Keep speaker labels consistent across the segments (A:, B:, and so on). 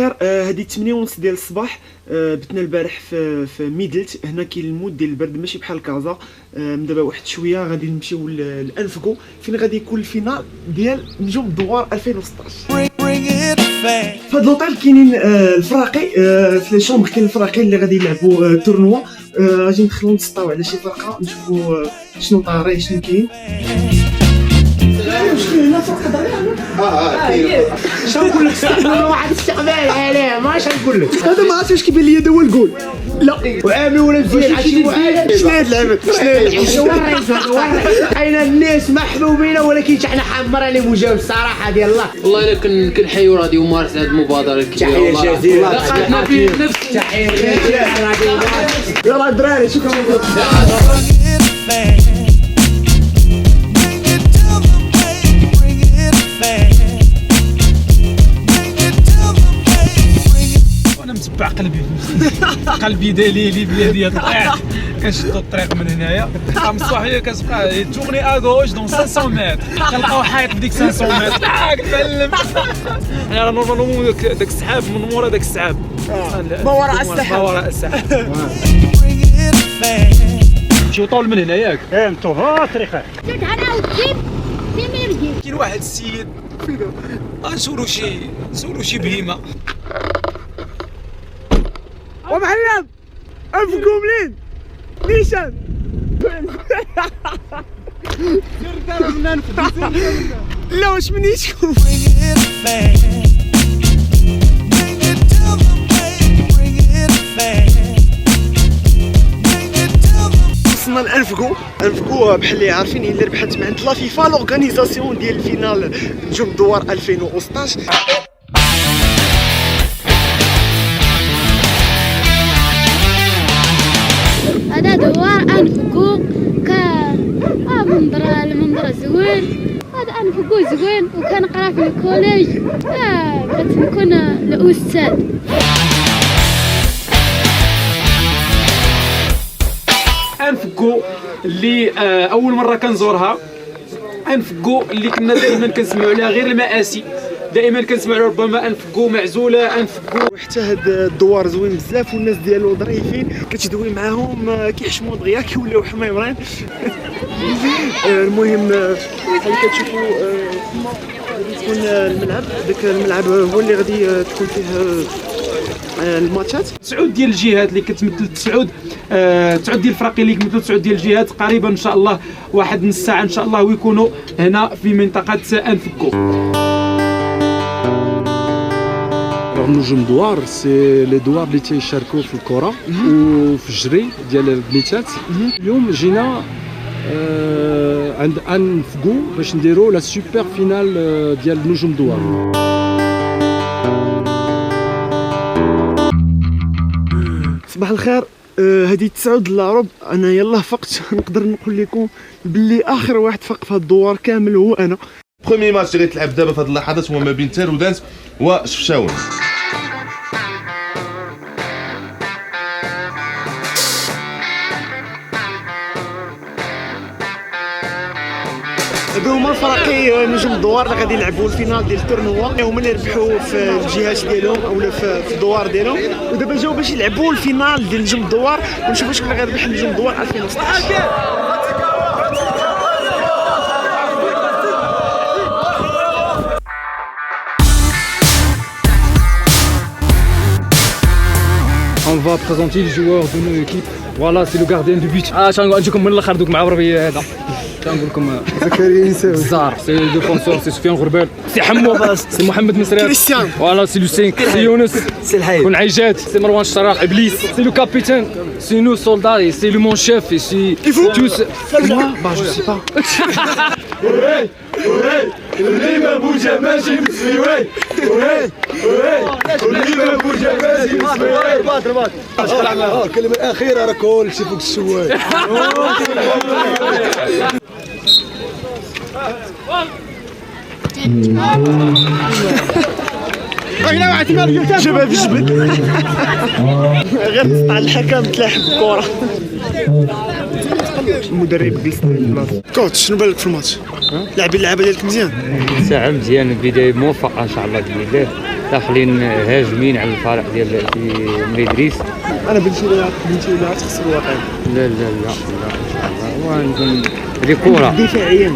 A: الخير، هذه 8:30 ديال الصباح. بتنا البارح في ميدلت. هنا كاين المود ديال البرد ماشي بحال كازا. من دابا واحد شويه غادي نمشيو لانفكو فين غادي يكون الفينال ديال نجوم الدوار 2016. في هذا لوطيل كاينين الفراقي، في لي شومبر كاين الفراقي اللي غادي يلعبوا تورنوا. غادي ندخلوا نتسطاو على شي فرقه نشوفوا شنو طاري شنو كاين. هنا فوق كاين شنو نقول لك؟ واحد الاستقبال عليه ماش نقول لك. هذا ما عرفتش واش كيبان لي هذا هو الجول. لا وعامل ولا مزيان عرفتي شنو هاد اللعبه؟ شنو هاد حين الناس محبوبين ولكن حنا حمرنا لي مجاوب الصراحه ديال الله.
B: والله الا كنحيو راديو مارس هذه المبادره الكبيره.
A: تحيه جزيله.
B: لقاتنا في نفس
A: تحيه جزيله راديو مارس. يلا الدراري شكرا لكم.
C: متبع قلبي دليلي بلاديه طلعت كنشدو الطريق من هنايا قام الصباحيه كتبقى تورني اغوش دون 500 متر كنلقاو حيط بديك 500 متر كتعلم انا نورمالمون داك السحاب من مورا داك السحاب
A: ما وراء السحاب.
C: ما وراء السحاب شي طول من هنا ياك
D: انتو ها الطريقه
C: كاين واحد السيد نصورو شي بهيمه
A: ومحمد انفكو منين؟ نيشان لا واش منيشكم؟ وصلنا لانفكو بحال اللي عارفين هي اللي ربحت من عند لا فيفا لورغانيزاسيون ديال الفينال نجوم الدوار 2016.
E: هذا دوار انفكو المنظر زوين. هذا انفكو زوين وكنقرا في الكوليج كنكون الاستاذ.
C: انفكو اللي اول مره كنزورها، انفكو اللي كنا دائما كنسمعوا عليها غير المآسي، دائما كنسمعوا ربما انفكو معزوله انفكو.
A: حتى هاد الدوار زوين بزاف والناس ديالو ظريفين كتدوي معاهم كيحشموا دغيا كيوليو حميمرين. المهم بحال كتشوفوا غادي تكون الملعب، داك الملعب هو اللي غادي تكون فيه الماتشات.
C: 9 ديال الجهات اللي كتمثل 9 ديال الفرق اللي كيمثلوا 9 ديال الجهات قريبا ان شاء الله واحد نص ساعه ان شاء الله ويكونوا هنا في منطقه انفكو.
F: نجوم دوار سي لي دوار اللي تيشاركوا في الكره وفي الجري ديال البنيتات. اليوم جينا عند انفكو باش نديروا لا سوبر فينال ديال نجوم دوار.
A: صباح الخير، هذه 9 د العرب. انا يلاه فقت نقدر نقول لكم باللي اخر واحد فاق في هذا الدوار كامل هو انا.
G: بروميي ماتش اللي غيتلعب دابا في هذه اللحظات هو ما بين تارودانت وشفشاون.
A: هادو هما الفريقي نجوم الدوار اللي غادي يلعبوا الفينال ديال التورنوا، هما اللي ربحوا في الجهات ديالهم اولا في الدوار ديالهم، ودابا جاو باش يلعبوا الفينال ديال نجوم الدوار ونشوفوا شكون اللي غيربح نجوم الدوار 2016.
F: On va présenter les joueurs de nos équipes. Voilà, c'est le gardien du but. نجيكم من الاخر دوك مع عربيه هذا. كنقول لكم
A: زكريا ينساوي
F: الزهر سي ديفونسور سي سفيان غربال سي حمو سي محمد مسرات
A: كريستيان
F: فوالا سي لوسين سي يونس
A: سي الحي
F: كون عيجات سي مروان الشراق ابليس سي لو كابيتان سي نو سولدار سي لو مون شيف سي توس
A: با جو سي با.
C: اللي ما بوجا ماشي مسوي اللي ما بوجا ماشي مسوي
D: بات الكلمه الاخيره راه كلشي فوق السواق.
A: شباب الجبل غير تسطع الحكم تلاحق الكره. المدرب جلس في البلاصه.
H: كوتش شنو بالك في الماتش؟ لاعبين اللعبه ديالك مزيان؟
I: ساعة مزيان، بداية موفقة إن شاء الله بإذن الله، داخلين هاجمين على الفريق ديال مدريس.
A: انا بنتي لا تخسر واقعا.
I: لا لا لا لا إن شاء الله، ونكون هذه كورة
A: دفاعيا.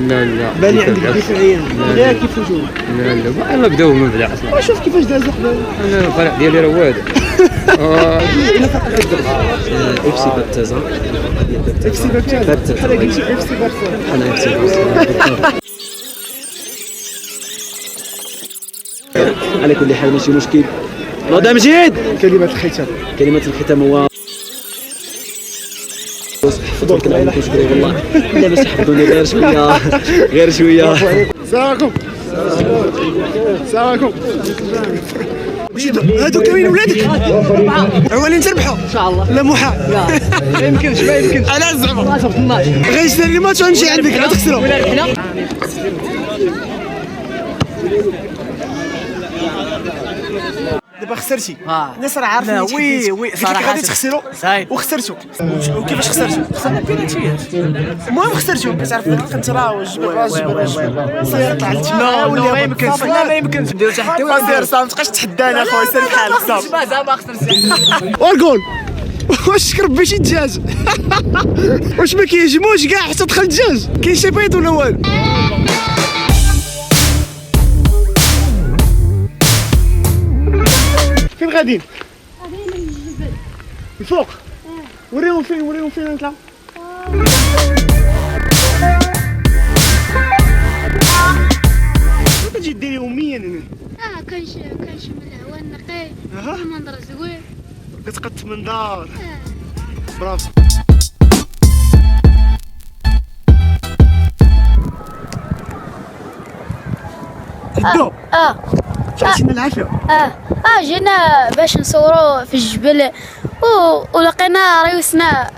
I: لا لا
A: بالي عندك دفاعيا غير كيف هجوم.
I: لا لا يلا بداو من البداية أصلا.
A: شوف كيفاش دازوا حنا.
I: أنا الفريق ديالي راه واعد.
J: اف سي باتازا.
A: اف سي باتازا. بحال قلتي اف سي بارسا.
J: انا اف سي بارسا. على كل حال ماشي مشكل. رضا مجيد.
A: كلمة الختام.
J: كلمة الختام هو حفظوا الكلام شكرا والله. لا باش حفظوني غير شويه غير شويه.
H: السلام عليكم. السلام عليكم. هادو كاملين ولادك عوالين تربحوا ان شاء الله. لا محال. ما يمكنش علاش زعما غيشتري لي ماتش ونمشي عندك غتخسروا. دابا خسرتي الناس راه عارفين وي صراحه غادي تخسروا وخسرتوا. وكيفاش خسرتوا؟ خسرنا بيناتيات. المهم خسرتوا كتعرف كنت راوج صير طلعت. لا ما يمكنش. لا ما يمكنش نديرو حتى واحد. سير صافي مابقاش تحدانا اخويا سير بحالك صافي. زعما خسرتي والجول. واش كربي شي دجاج؟ واش ما كيهجموش كاع حتى دخل الدجاج؟ كاين شي بيض ولا والو؟ فين غاديين؟
E: غاديين للجبل.
H: الفوق؟ وريهم فين نطلعوا. كتجي ديري يوميا هنا؟
E: كنشم الهواء النقي. المنظر زوين.
H: كتقط من دار. برافو. بدو. جاتينا العافية.
E: جينا باش نصوروا في الجبل ولقينا ريوسنا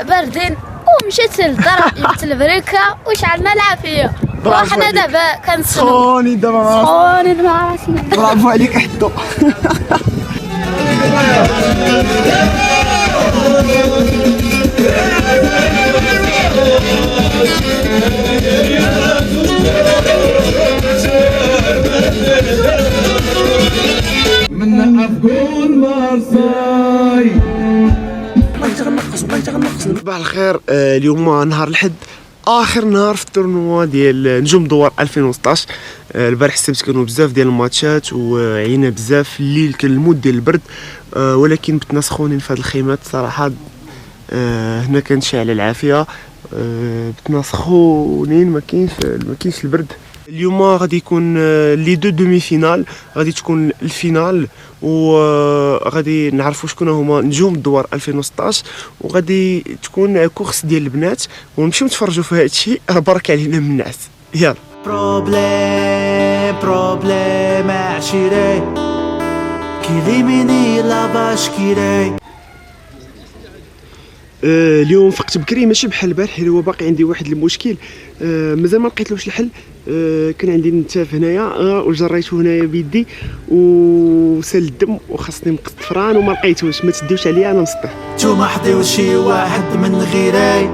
E: باردين ومشيت للدار جبت البريكه وشعلنا العافيه وحنا دابا كنسنوا.
H: سخوني دابا
E: راسي.
H: برافو عليك حدو.
C: من عفقون مارساي.
H: صباح الخير. اليوم نهار الحد، اخر نهار في التورنوا ديال نجوم دوار 2016. البارح السبت كانوا بزاف ديال الماتشات وعينا بزاف. الليل كان المود ديال البرد، ولكن بتنا سخونين في هاد الخيمات صراحه. هنا كانت شاعله العافيه، بتنا سخونين ما كاينش البرد. اليوم غادي يكون لي دو دومي فينال، غادي تكون الفينال وغادي نعرفوا شكون هما نجوم الدوار 2016 وغادي تكون كورس ديال البنات ونمشيو نتفرجوا في هذا الشيء. برك علينا من الناس. يلا.
K: بروبليم عشيري كيليميني لا باش كيري.
H: اليوم فقت بكري ماشي بحال البارح، هو باقي عندي واحد المشكل مازال ما لقيتلوش الحل. كان عندي النتاف هنايا وجريته هنايا بيدي وسال الدم وخاصني نقص فران وما لقيتوش. ما تديوش عليا انا مسطح.
K: نتوما حطيو شي واحد من غيري.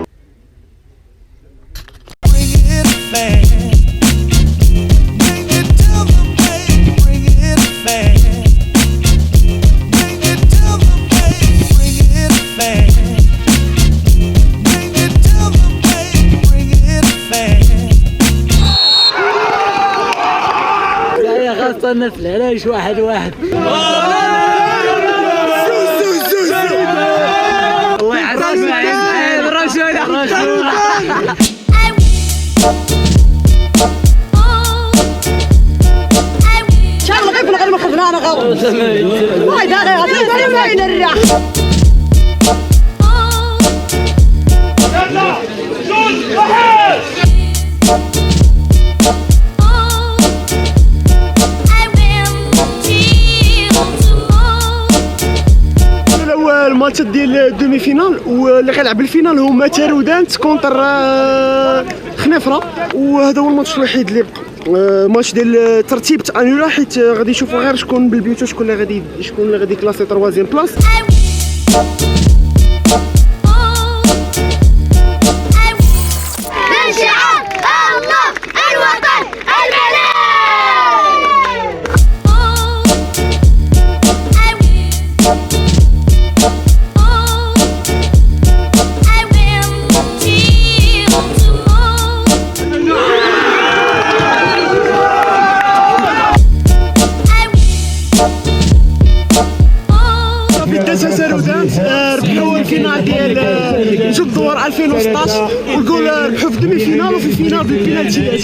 J: نفل علاش واحد الله يعزك الرجل.
L: شحال غير غير ما خدنا انا غاو واي دا غير ما وين الريح.
H: الماتشات ديال الدومي فينال واللي غيلعب الفينال هما تارودانت كونتر خنيفره، وهذا هو الماتش الوحيد اللي بقى. ماتش ديال الترتيب تانيولا حيت غادي يشوفوا غير شكون بالبيوتو شكون اللي غادي كلاسي 3 بلاص.
A: ربحوا الفينال ديال نجوم الدوار 2016 ونقول ربحوا في دومي فينال وفي الفينال بالبينالتيات.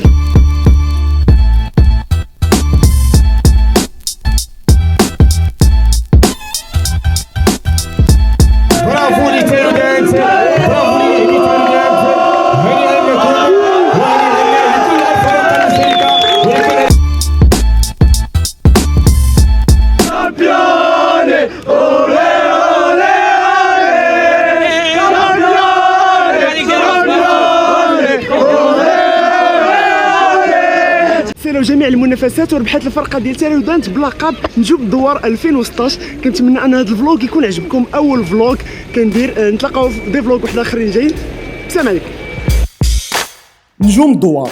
H: برافو لي تيرودانت، برافو لي تيرودانت، هنيئا لكم وهنيئا لكل الفرق المشاركة. كامبيوني اولي اولي اولي كامبيوني
A: سالوا جميع المنافسات وربحت الفرقه ديال تيرودانت بلقب نجوم الدوار 2016. كنتمنى ان هذا الفلوق يكون عجبكم، اول فلوق كندير. نتلاقاو في دي فلوق واحد اخرين جايين. السلام عليكم.
M: نجوم الدوار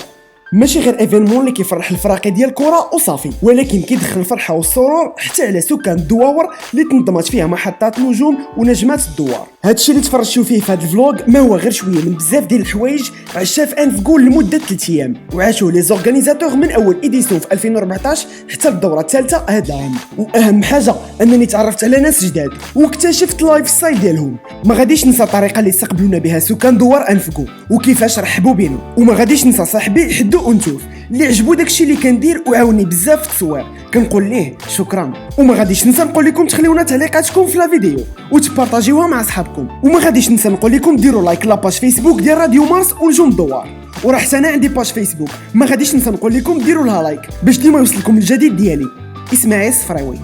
M: ماشي غير ايفينمون اللي كيفرح الفراقي ديال الكره وصافي، ولكن كيدخل الفرحه والسرور حتى على سكان الدواور اللي تنظمت فيها محطات نجوم ونجمات الدوار. هادشي اللي تفرجتوا فيه في هذا الفلوغ ما هو غير شويه من بزاف ديال الحوايج عشا في انفكو لمده 3 ايام، وعاشوه لي زورغانيزاتور من اول ايديسيون في 2014 حتى الدوره الثالثه هذا العام. واهم حاجه انني تعرفت على ناس جداد واكتشفت اللايف ستايل ديالهم. ما غاديش ننسى الطريقه اللي استقبلونا بها سكان دوار انفكو وكيفاش رحبوا بينا، وما غاديش ننسى صاحبي حدو انتوف اللي عجبو داكشي اللي كندير وعاوني بزاف في التصوير، كنقول ليه شكرا. وما غاديش ننسى نقول لكم تخليونا تعليقاتكم في لا فيديو وتبارطاجيوها مع صحابكم، وما غاديش ننسى نقول لكم ديروا لايك لاباج فيسبوك ديال راديو مارس ونجوم الدوار، وراه حتى انا عندي باج فيسبوك ما غاديش ننسى نقول لكم ديروا لها لايك باش ديما يوصلكم الجديد ديالي. اسماعيل الصفراوي.